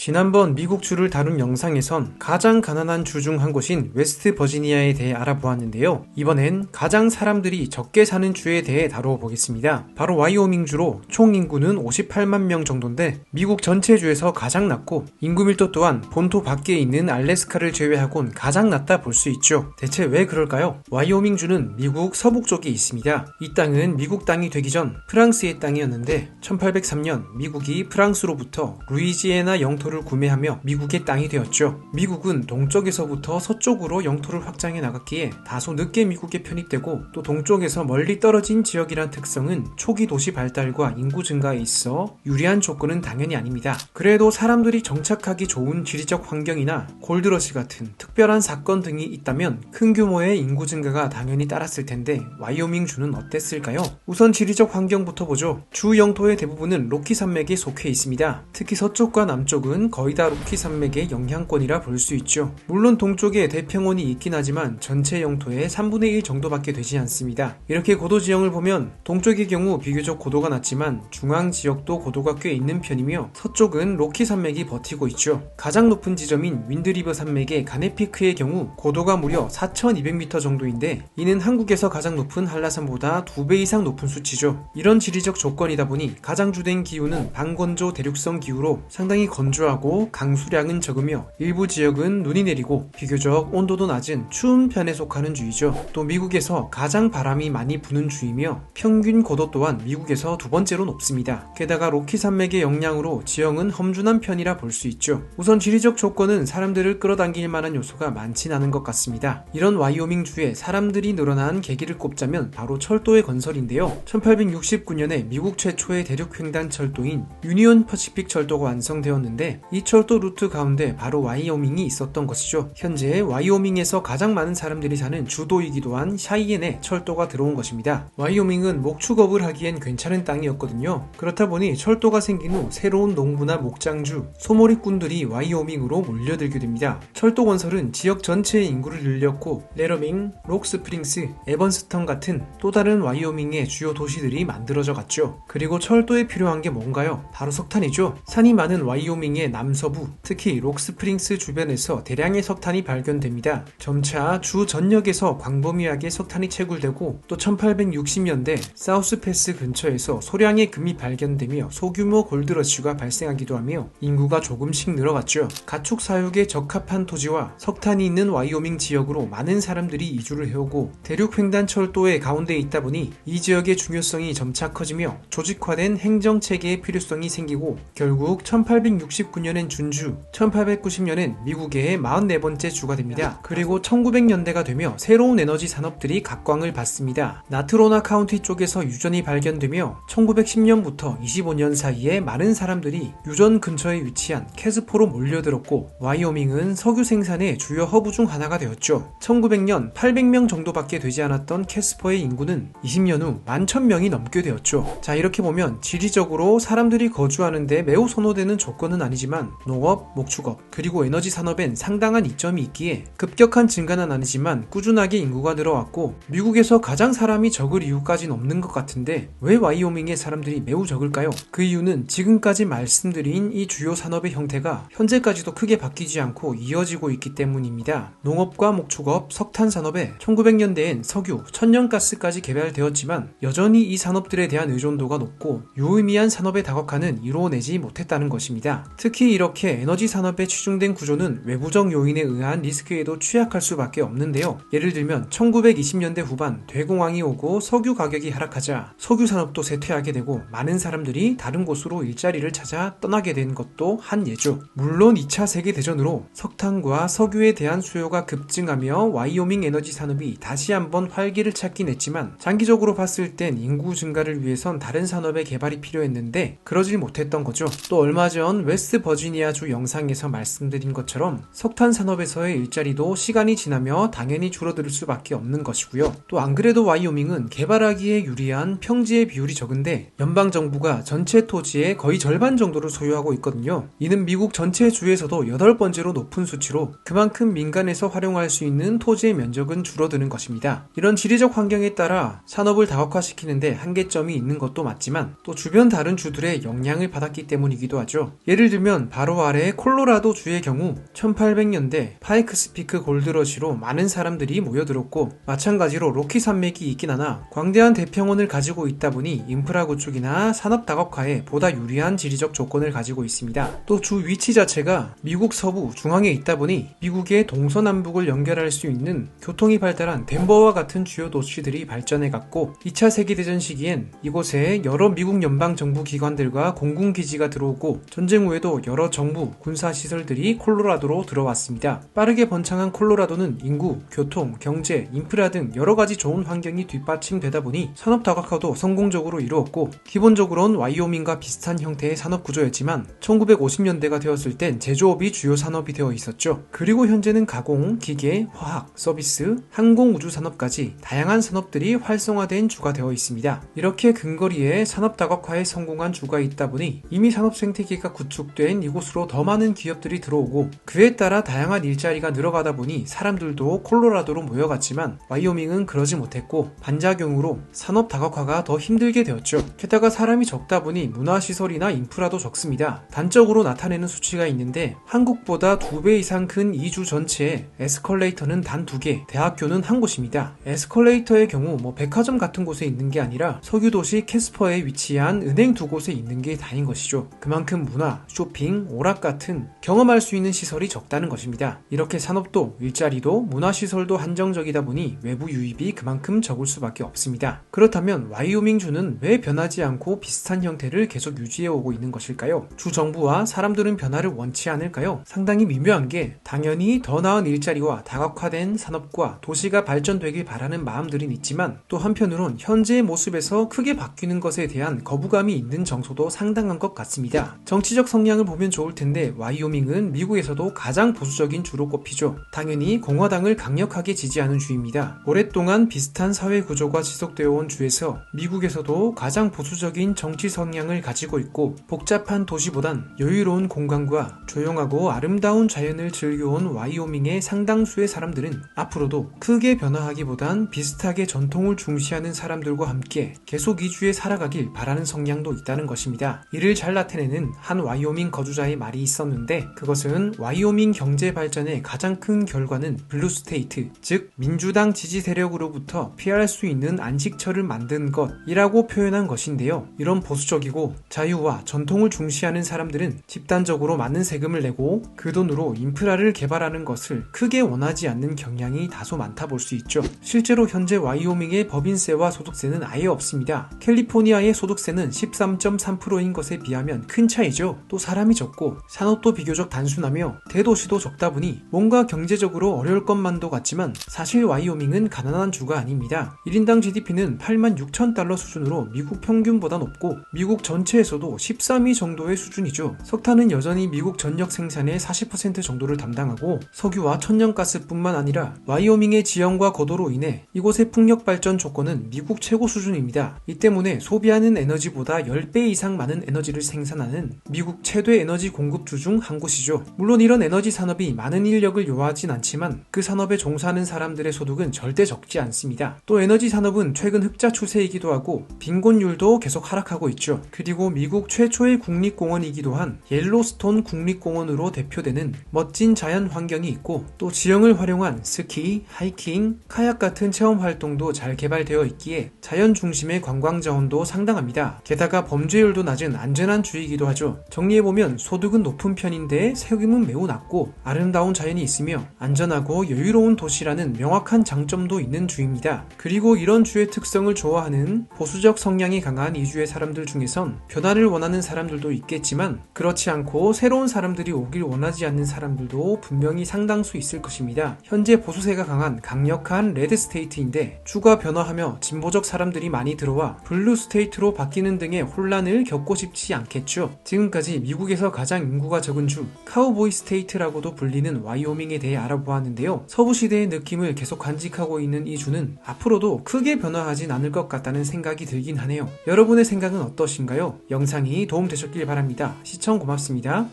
지난번 미국 주를 다룬 영상에선 가장 가난한 주 중 한 곳인 웨스트 버지니아에 대해 알아보았는데요. 이번엔 가장 사람들이 적게 사는 주에 대해 다뤄보겠습니다. 바로 와이오밍주로 총 인구는 58만 명 정도인데 미국 전체 주에서 가장 낮고 인구 밀도 또한 본토 밖에 있는 알래스카를 제외하곤 가장 낮다 볼 수 있죠. 대체 왜 그럴까요? 와이오밍주는 미국 서북쪽에 있습니다. 이 땅은 미국 땅이 되기 전 프랑스의 땅이었는데 1803년 미국이 프랑스로부터 루이지애나 영토를 구매하며 미국의 땅이 되었죠. 미국은 동쪽에서부터 서쪽으로 영토를 확장해 나갔기에 다소 늦게 미국에 편입되고 또 동쪽에서 멀리 떨어진 지역이란 특성은 초기 도시 발달과 인구 증가에 있어 유리한 조건은 당연히 아닙니다. 그래도 사람들이 정착하기 좋은 지리적 환경이나 골드러시 같은 특별한 사건 등이 있다면 큰 규모의 인구 증가가 당연히 따랐을 텐데 와이오밍 주는 어땠을까요? 우선 지리적 환경부터 보죠. 주 영토의 대부분은 로키 산맥에 속해 있습니다. 특히 서쪽과 남쪽은 거의 다 로키 산맥의 영향권이라 볼 수 있죠. 물론 동쪽에 대평원이 있긴 하지만 전체 영토의 3분의 1 정도밖에 되지 않습니다. 이렇게 고도 지형을 보면 동쪽의 경우 비교적 고도가 낮지만 중앙 지역도 고도가 꽤 있는 편이며 서쪽은 로키 산맥이 버티고 있죠. 가장 높은 지점인 윈드리버 산맥의 가네피크의 경우 고도가 무려 4200m 정도인데 이는 한국에서 가장 높은 한라산보다 2배 이상 높은 수치죠. 이런 지리적 조건이다 보니 가장 주된 기후는 반건조 대륙성 기후로 상당히 건조하고 강수량은 적으며 일부 지역은 눈이 내리고 비교적 온도도 낮은 추운 편에 속하는 주이죠. 또 미국에서 가장 바람이 많이 부는 주이며 평균 고도 또한 미국에서 두 번째로 높습니다. 게다가 로키 산맥의 영향으로 지형은 험준한 편이라 볼 수 있죠. 우선 지리적 조건은 사람들을 끌어당길 만한 요소가 많진 않은 것 같습니다. 이런 와이오밍 주에 사람들이 늘어난 계기를 꼽자면 바로 철도의 건설인데요. 1869년에 미국 최초의 대륙 횡단 철도인 유니온 퍼시픽 철도가 완성되었는데 이 철도 루트 가운데 바로 와이오밍이 있었던 것이죠. 현재 와이오밍에서 가장 많은 사람들이 사는 주도이기도 한 샤이엔에 철도가 들어온 것입니다. 와이오밍은 목축업을 하기엔 괜찮은 땅이었거든요. 그렇다 보니 철도가 생긴 후 새로운 농부나 목장주, 소몰이꾼들이 와이오밍으로 몰려들게 됩니다. 철도 건설은 지역 전체의 인구를 늘렸고 레러밍, 록스프링스, 에번스턴 같은 또 다른 와이오밍의 주요 도시들이 만들어져 갔죠. 그리고 철도에 필요한 게 뭔가요? 바로 석탄이죠. 산이 많은 와이오밍의 남서부, 특히 록스프링스 주변에서 대량의 석탄이 발견됩니다. 점차 주 전역에서 광범위하게 석탄이 채굴되고 또 1860년대 사우스패스 근처에서 소량의 금이 발견되며 소규모 골드러쉬가 발생하기도 하며 인구가 조금씩 늘어갔죠. 가축 사육에 적합한 토지와 석탄이 있는 와이오밍 지역으로 많은 사람들이 이주를 해오고 대륙 횡단 철도의 가운데에 있다 보니 이 지역의 중요성이 점차 커지며 조직화된 행정체계의 필요성이 생기고 결국 1869년엔 준주, 1890년엔 미국의 44번째 주가 됩니다. 그리고 1900년대가 되며 새로운 에너지 산업들이 각광을 받습니다. 나트로나 카운티 쪽에서 유전이 발견되며 1910년부터 25년 사이에 많은 사람들이 유전 근처에 위치한 캐스포로 몰려들었고 와이오밍은 석유 생산의 주요 허브 중 하나가 되었죠. 1900년 800명 정도밖에 되지 않았던 캐스퍼의 인구는 20년 후 11,000명이 넘게 되었죠. 자, 이렇게 보면 지리적으로 사람들이 거주하는데 매우 선호되는 조건은 아니지만 농업, 목축업, 그리고 에너지 산업엔 상당한 이점이 있기에 급격한 증가는 아니지만 꾸준하게 인구가 늘어왔고 미국에서 가장 사람이 적을 이유까지는 없는 것 같은데 왜 와이오밍의 사람들이 매우 적을까요? 그 이유는 지금까지 말씀드린 이 주요 산업의 형태가 현재까지도 크게 바뀌지 않고 이어지고 있기 때문입니다. 농업과 목축업, 석탄 산업에 1900년대엔 석유, 천연가스까지 개발되었지만 여전히 이 산업들에 대한 의존도가 높고 유의미한 산업의 다각화는 이루어내지 못했다는 것입니다. 특히 이렇게 에너지 산업에 치중된 구조는 외부적 요인에 의한 리스크에도 취약할 수밖에 없는데요. 예를 들면 1920년대 후반 대공황이 오고 석유 가격이 하락하자 석유 산업도 쇠퇴하게 되고 많은 사람들이 다른 곳으로 일자리를 찾아 떠나게 된 것도 한 예죠. 물론 2차 세계대전으로 석탄과 석유에 대한 수요가 급증하며 와이오밍 에너지 산업이 다시 한번 활기를 찾긴 했지만 장기적으로 봤을 땐 인구 증가를 위해선 다른 산업의 개발이 필요했는데 그러질 못했던 거죠. 또 얼마 전 웨스트 버지니아주 영상에서 말씀드린 것처럼 석탄 산업에서의 일자리도 시간이 지나며 당연히 줄어들 수밖에 없는 것이고요. 또 안 그래도 와이오밍은 개발하기에 유리한 평지의 비율이 적은데 연방정부가 전체 토지의 거의 절반 정도를 소유하고 있거든요. 이는 미국 전체 주에서도 8번째로 높은 수치로 그만큼 민간에서 활용할 수 있는 토지의 면적은 줄어드는 것입니다. 이런 지리적 환경에 따라 산업을 다각화시키는데 한계점이 있는 것도 맞지만 또 주변 다른 주들의 영향을 받았기 때문이기도 하죠. 예를 들면 보면 바로 아래 콜로라도 주의 경우 1800년대 파이크스피크 골드러시로 많은 사람들이 모여들었고, 마찬가지로 로키 산맥이 있긴 하나 광대한 대평원을 가지고 있다 보니 인프라 구축이나 산업 다각화에 보다 유리한 지리적 조건을 가지고 있습니다. 또 주 위치 자체가 미국 서부 중앙에 있다 보니 미국의 동서남북을 연결할 수 있는 교통이 발달한 덴버와 같은 주요 도시들이 발전해갔고, 2차 세계대전 시기엔 이곳에 여러 미국 연방정부 기관들과 공군기지가 들어오고, 전쟁 후에도 여러 정부, 군사시설들이 콜로라도로 들어왔습니다. 빠르게 번창한 콜로라도는 인구, 교통, 경제, 인프라 등 여러가지 좋은 환경이 뒷받침되다 보니 산업 다각화도 성공적으로 이루었고, 기본적으로는 와이오밍과 비슷한 형태의 산업 구조였지만 1950년대가 되었을 땐 제조업이 주요 산업이 되어 있었죠. 그리고 현재는 가공, 기계, 화학, 서비스, 항공, 우주 산업까지 다양한 산업들이 활성화된 주가 되어 있습니다. 이렇게 근거리에 산업 다각화에 성공한 주가 있다 보니 이미 산업 생태계가 구축된 이곳으로 더 많은 기업들이 들어오고, 그에 따라 다양한 일자리가 늘어가다 보니 사람들도 콜로라도로 모여갔지만 와이오밍은 그러지 못했고, 반작용으로 산업 다각화가 더 힘들게 되었죠. 게다가 사람이 적다 보니 문화시설이나 인프라도 적습니다. 단적으로 나타내는 수치가 있는데, 한국보다 2배 이상 큰 이 주 전체에 에스컬레이터는 단 2개, 대학교는 한 곳입니다. 에스컬레이터의 경우 백화점 같은 곳에 있는 게 아니라 석유도시 캐스퍼에 위치한 은행 2곳에 있는 게 다인 것이죠. 그만큼 문화, 쇼핑, 오락 같은 경험할 수 있는 시설이 적다는 것입니다. 이렇게 산업도 일자리도 문화시설도 한정적이다 보니 외부 유입이 그만큼 적을 수밖에 없습니다. 그렇다면 와이오밍주는 왜 변하지 않고 비슷한 형태를 계속 유지해오고 있는 것일까요? 주 정부와 사람들은 변화를 원치 않을까요? 상당히 미묘한 게, 당연히 더 나은 일자리와 다각화된 산업과 도시가 발전되길 바라는 마음들은 있지만, 또 한편으론 현재의 모습에서 크게 바뀌는 것에 대한 거부감이 있는 정서도 상당한 것 같습니다. 정치적 성향을 보면 좋을 텐데, 와이오밍은 미국에서도 가장 보수적인 주로 꼽히죠. 당연히 공화당을 강력하게 지지하는 주입니다. 오랫동안 비슷한 사회 구조가 지속되어 온 주에서 미국에서도 가장 보수적인 정치 성향을 가지고 있고, 복잡한 도시보단 여유로운 공간과 조용하고 아름다운 자연을 즐겨온 와이오밍의 상당수의 사람들은 앞으로도 크게 변화하기보단 비슷하게 전통을 중시하는 사람들과 함께 계속 이 주에 살아가길 바라는 성향도 있다는 것입니다. 이를 잘 나타내는 한 와이오밍 거주자의 말이 있었는데, 그것은 와이오밍 경제 발전의 가장 큰 결과는 블루스테이트, 즉 민주당 지지 세력으로부터 피할 수 있는 안식처를 만든 것이라고 표현한 것인데요. 이런 보수적이고 자유와 전통을 중시하는 사람들은 집단적으로 많은 세금을 내고 그 돈으로 인프라를 개발하는 것을 크게 원하지 않는 경향이 다소 많다 볼 수 있죠. 실제로 현재 와이오밍의 법인세와 소득세는 아예 없습니다. 캘리포니아의 소득세는 13.3%인 것에 비하면 큰 차이죠. 또 사람이 적고 산업도 비교적 단순하며 대도시도 적다 보니 뭔가 경제적으로 어려울 것만도 같지만, 사실 와이오밍은 가난한 주가 아닙니다. 1인당 GDP는 86,000달러 수준으로 미국 평균보다 높고 미국 전체에서도 13위 정도의 수준이죠. 석탄은 여전히 미국 전력 생산의 40% 정도를 담당하고, 석유와 천연가스뿐만 아니라 와이오밍의 지형과 고도로 인해 이곳의 풍력 발전 조건은 미국 최고 수준입니다. 이 때문에 소비하는 에너지보다 10배 이상 많은 에너지를 생산하는 미국 최대 에너지 공급주 중 한 곳이죠. 물론 이런 에너지 산업이 많은 인력을 요하진 않지만 그 산업에 종사하는 사람들의 소득은 절대 적지 않습니다. 또 에너지 산업은 최근 흑자 추세이기도 하고 빈곤율도 계속 하락하고 있죠. 그리고 미국 최초의 국립공원이기도 한 옐로스톤 국립공원으로 대표되는 멋진 자연 환경이 있고, 또 지형을 활용한 스키, 하이킹, 카약 같은 체험 활동도 잘 개발되어 있기에 자연 중심의 관광 자원도 상당합니다. 게다가 범죄율도 낮은 안전한 주이기도 하죠. 정리해보면 소득은 높은 편인데 세금은 매우 낮고 아름다운 자연이 있으며 안전하고 여유로운 도시라는 명확한 장점도 있는 주입니다. 그리고 이런 주의 특성을 좋아하는 보수적 성향이 강한 이 주의 사람들 중에선 변화를 원하는 사람들도 있겠지만, 그렇지 않고 새로운 사람들이 오길 원하지 않는 사람들도 분명히 상당수 있을 것입니다. 현재 보수세가 강한 강력한 레드 스테이트인데 주가 변화하며 진보적 사람들이 많이 들어와 블루 스테이트로 바뀌는 등의 혼란을 겪고 싶지 않겠죠. 지금까지 미국에서 가장 인구가 적은 주, 카우보이 스테이트라고도 불리는 와이오밍에 대해 알아보았는데요. 서부시대의 느낌을 계속 간직하고 있는 이 주는 앞으로도 크게 변화하진 않을 것 같다는 생각이 들긴 하네요. 여러분의 생각은 어떠신가요? 영상이 도움되셨길 바랍니다. 시청 고맙습니다.